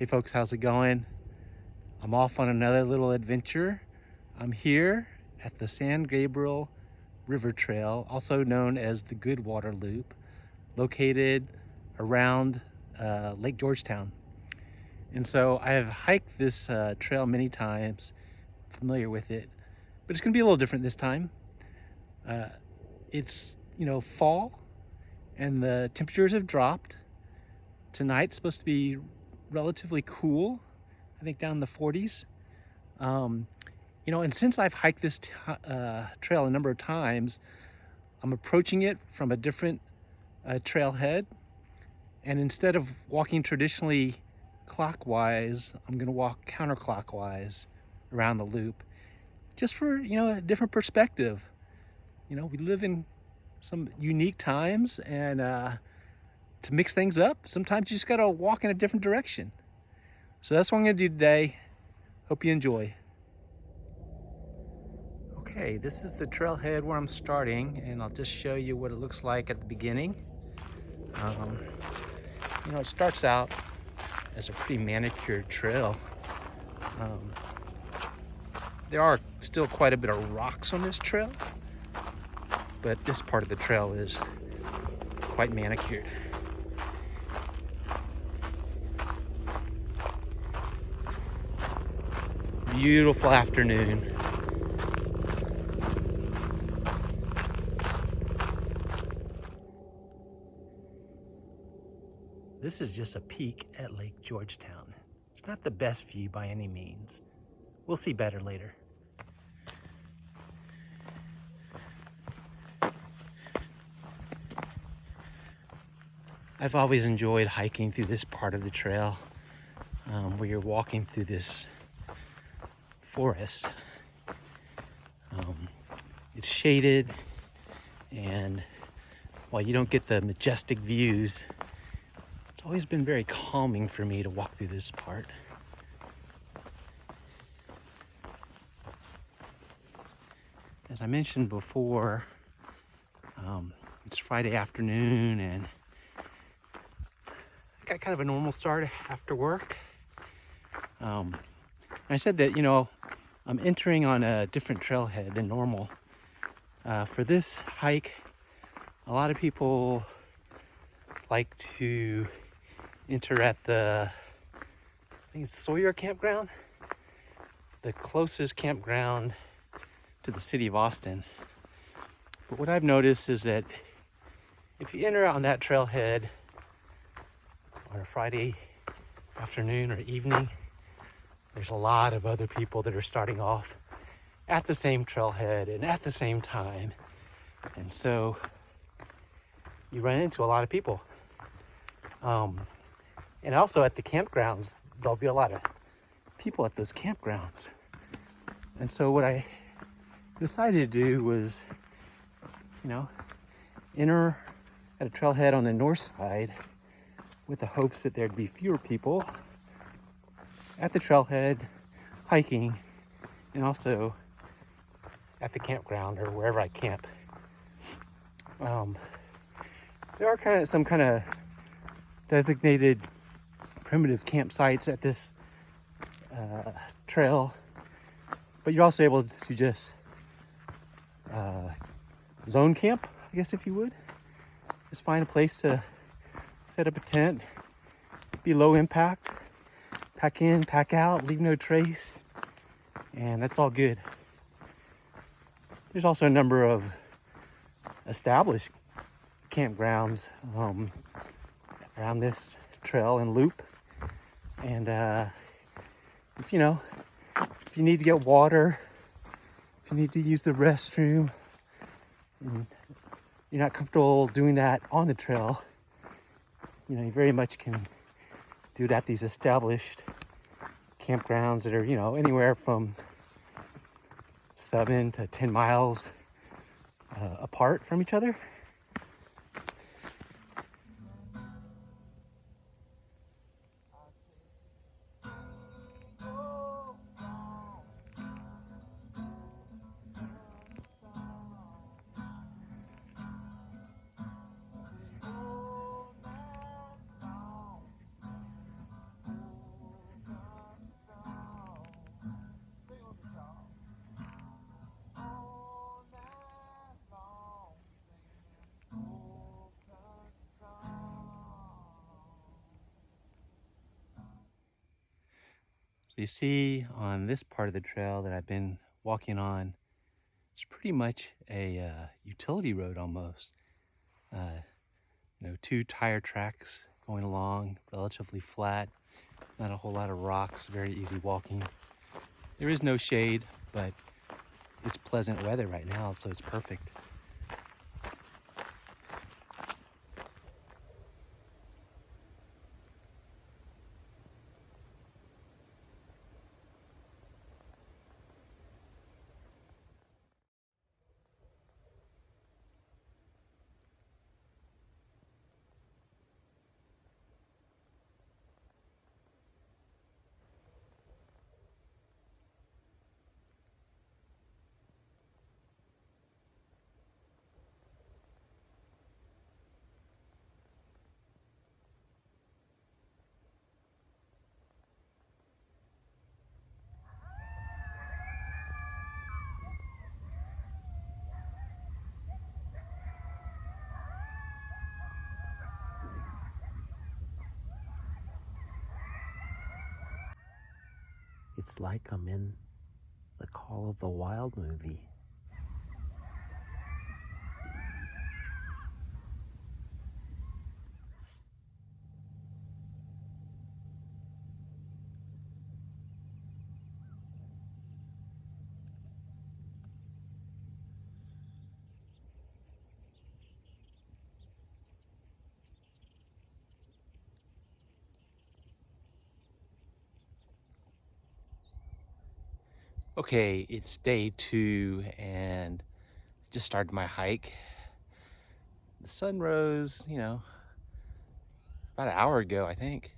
Hey folks, how's it going? I'm off on another little adventure. I'm here at the San Gabriel River Trail, also known as the Goodwater Loop, located around Lake Georgetown. And so I have hiked this trail many times, familiar with it, but it's gonna be a little different this time. It's, fall and the temperatures have dropped. Tonight's supposed to be relatively cool, I think down in the 40s. And since I've hiked this trail a number of times, I'm approaching it from a different trailhead. And instead of walking traditionally clockwise, I'm gonna walk counterclockwise around the loop, just for, a different perspective. We live in some unique times, and to mix things up, sometimes you just gotta walk in a different direction. So that's what I'm gonna do today. Hope you enjoy. Okay, this is the trailhead where I'm starting, and I'll just show you what it looks like at the beginning. It starts out as a pretty manicured trail. There are still quite a bit of rocks on this trail, but this part of the trail is quite manicured. Beautiful afternoon. This is just a peek at Lake Georgetown. It's not the best view by any means. We'll see better later. I've always enjoyed hiking through this part of the trail, where you're walking through this forest. It's shaded, and while you don't get the majestic views, it's always been very calming for me to walk through this part. As I mentioned before, it's Friday afternoon, and I got kind of a normal start after work. I said that, I'm entering on a different trailhead than normal. For this hike, a lot of people like to enter at I think it's Sawyer Campground, the closest campground to the city of Austin. But what I've noticed is that if you enter on that trailhead on a Friday afternoon or evening, there's a lot of other people that are starting off at the same trailhead and at the same time. And so you run into a lot of people. And also at the campgrounds, there'll be a lot of people at those campgrounds. And so what I decided to do was, enter at a trailhead on the north side with the hopes that there'd be fewer people at the trailhead hiking, and also at the campground or wherever I camp. There are some kind of designated primitive campsites at this trail, but you're also able to just zone camp, I guess, if you would. Just find a place to set up a tent, be low impact, pack in, pack out, leave no trace, and that's all good. There's also a number of established campgrounds around this trail and loop, and if you need to get water, if you need to use the restroom, and you're not comfortable doing that on the trail, you very much can do it at these established campgrounds that are, anywhere from 7 to 10 miles apart from each other. So you see on this part of the trail that I've been walking on, it's pretty much a utility road almost. Two tire tracks going along, relatively flat, not a whole lot of rocks, very easy walking. There is no shade, but it's pleasant weather right now, so it's perfect. It's like I'm in the Call of the Wild movie. Okay, it's day 2 and just started my hike. The sun rose, about an hour ago, I think.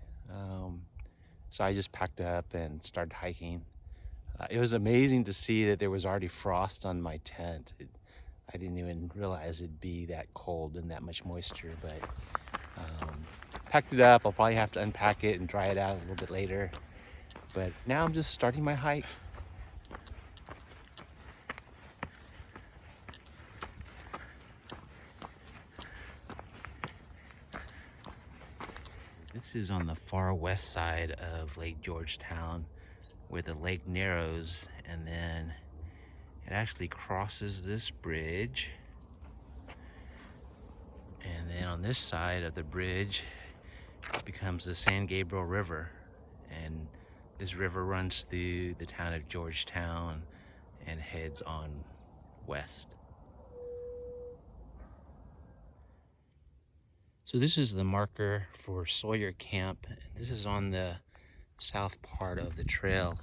So I just packed up and started hiking. It was amazing to see that there was already frost on my tent. I didn't even realize it'd be that cold and that much moisture, but packed it up. I'll probably have to unpack it and dry it out a little bit later. But now I'm just starting my hike. This is on the far west side of Lake Georgetown where the lake narrows, and then it actually crosses this bridge. And then on this side of the bridge it becomes the San Gabriel River. And this river runs through the town of Georgetown and heads on west. So this is the marker for Sawyer Camp. This is on the south part of the trail.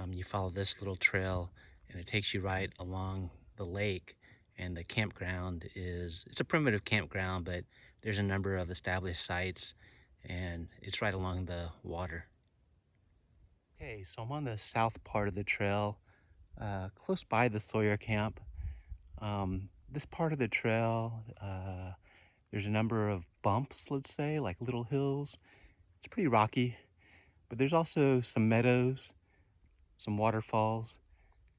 You follow this little trail and it takes you right along the lake, and the campground it's a primitive campground, but there's a number of established sites and it's right along the water. Okay, so I'm on the south part of the trail, close by the Sawyer Camp. This part of the trail, there's a number of bumps, let's say, like little hills. It's pretty rocky, but there's also some meadows, some waterfalls.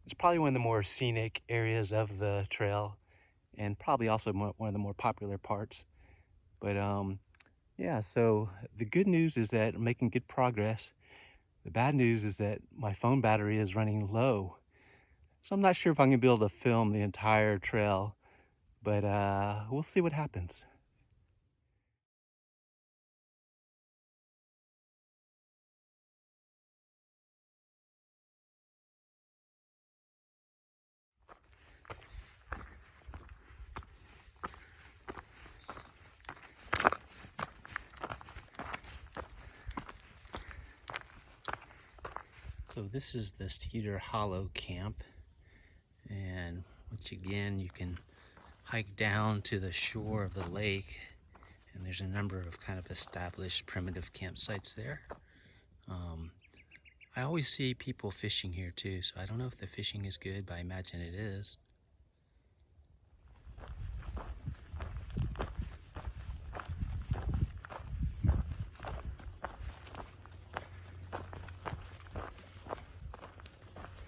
It's probably one of the more scenic areas of the trail, and probably also one of the more popular parts. But yeah, so the good news is that I'm making good progress. The bad news is that my phone battery is running low. So I'm not sure if I'm gonna be able to film the entire trail, but we'll see what happens. So this is the Cedar Hollow camp, and once again you can hike down to the shore of the lake, and there's a number of kind of established primitive campsites there. I always see people fishing here too, so I don't know if the fishing is good, but I imagine it is.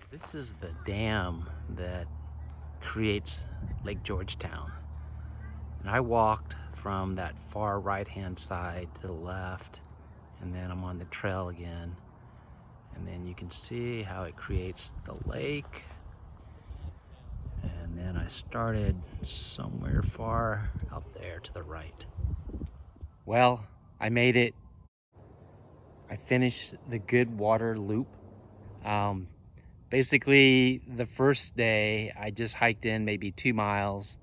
This is the dam that creates Lake Georgetown. And I walked from that far right-hand side to the left, and then I'm on the trail again. And then you can see how it creates the lake. And then I started somewhere far out there to the right. Well, I made it. I finished the Goodwater Loop. Basically, the first day I just hiked in maybe 2 miles.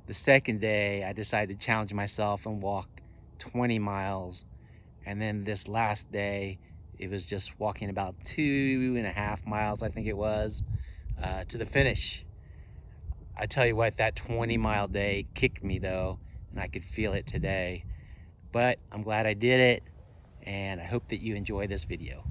The second day I decided to challenge myself and walk 20 miles. And then this last day, it was just walking about 2.5 miles, I think it was, to the finish. I tell you what, that 20-mile day kicked me though, and I could feel it today. But I'm glad I did it, and I hope that you enjoy this video.